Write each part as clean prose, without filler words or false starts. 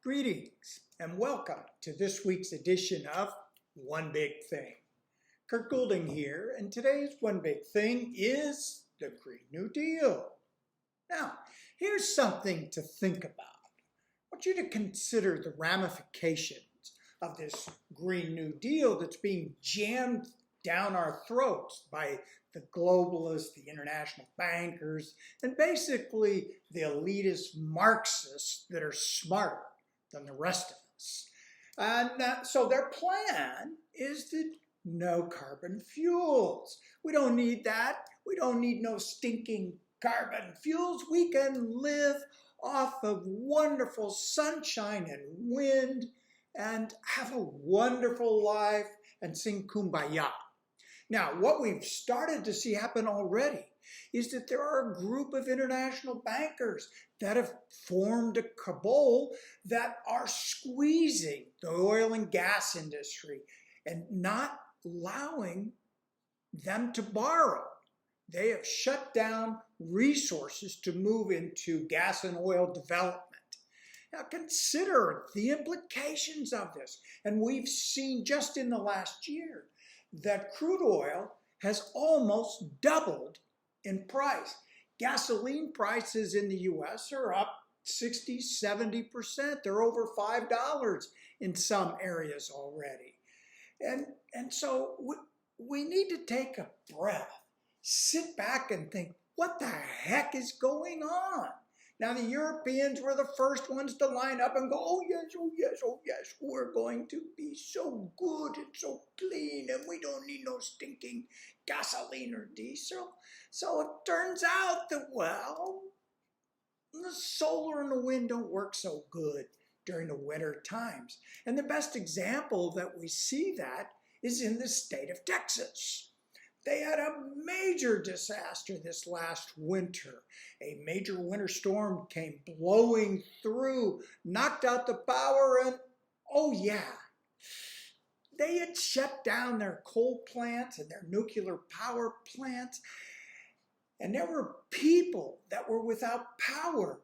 Greetings and welcome to this week's edition of One Big Thing. Kurt Goulding here, and today's One Big Thing is the Green New Deal. Now, here's something to think about. I want you to consider the ramifications of this Green New Deal that's being jammed down our throats by the globalists, the international bankers, and basically the elitist Marxists that are smarter than the rest of us. And so their plan is to no carbon fuels. We don't need that. We don't need no stinking carbon fuels. We can live off of wonderful sunshine and wind and have a wonderful life and sing Kumbaya. Now, what we've started to see happen already is that there are a group of international bankers that have formed a cabal that are squeezing the oil and gas industry and not allowing them to borrow. They have shut down resources to move into gas and oil development. Now consider the implications of this. And we've seen just in the last year that crude oil has almost doubled in price. Gasoline prices in the US are up 60–70%. They're over $5 in some areas already. And so we need to take a breath, sit back and think, what the heck is going on? Now, the Europeans were the first ones to line up and go, oh yes, oh yes, oh yes, we're going to be so good and so clean and we don't need no stinking gasoline or diesel. So it turns out that, well, the solar and the wind don't work so good during the winter times. And the best example that we see that is in the state of Texas. They had a major disaster this last winter. A major winter storm came blowing through, knocked out the power, and oh yeah, they had shut down their coal plants and their nuclear power plants. And there were people that were without power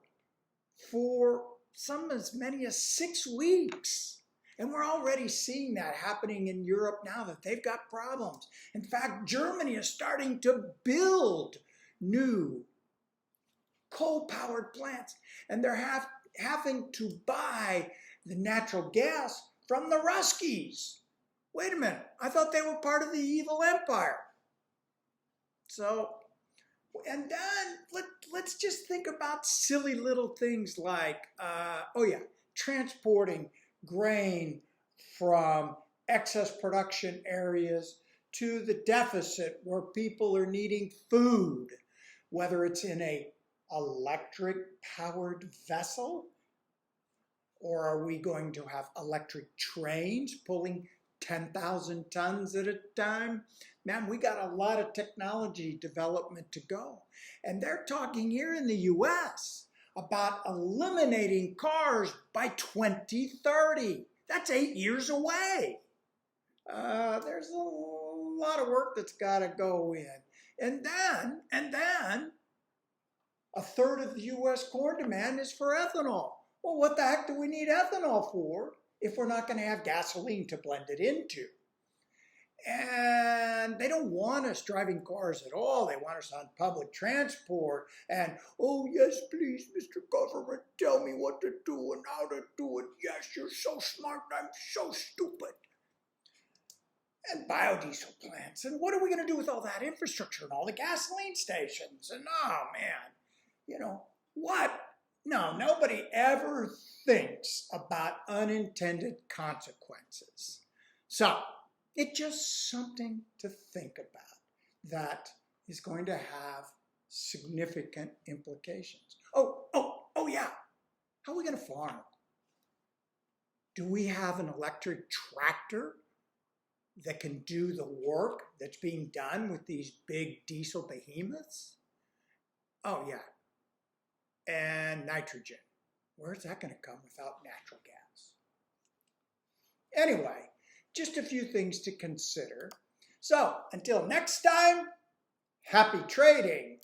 for some as many as 6 weeks. And we're already seeing that happening in Europe now that they've got problems. In fact, Germany is starting to build new coal-powered plants. And they're having to buy the natural gas from the Ruskies. Wait a minute, I thought they were part of the evil empire. So, and then let's just think about silly little things like, transporting grain from excess production areas to the deficit where people are needing food, whether it's in a electric powered vessel, or are we going to have electric trains pulling 10,000 tons at a time? Man, we got a lot of technology development to go. And they're talking here in the US about eliminating cars by 2030. That's 8 years away. There's a lot of work that's got to go in. And then, a third of the US corn demand is for ethanol. Well, what the heck do we need ethanol for if we're not going to have gasoline to blend it into? And they don't want us driving cars at all. They want us on public transport. And, oh, yes, please, Mr. Government, tell me what to do and how to do it. Yes, you're so smart. I'm so stupid. And biodiesel plants. And what are we going to do with all that infrastructure and all the gasoline stations? And, oh, man, you know, what? No, nobody ever thinks about unintended consequences. So, it's just something to think about that is going to have significant implications. Oh yeah. How are we going to farm? Do we have an electric tractor that can do the work that's being done with these big diesel behemoths? Oh yeah. And nitrogen. Where's that going to come without natural gas? Anyway, just a few things to consider. So, until next time, happy trading.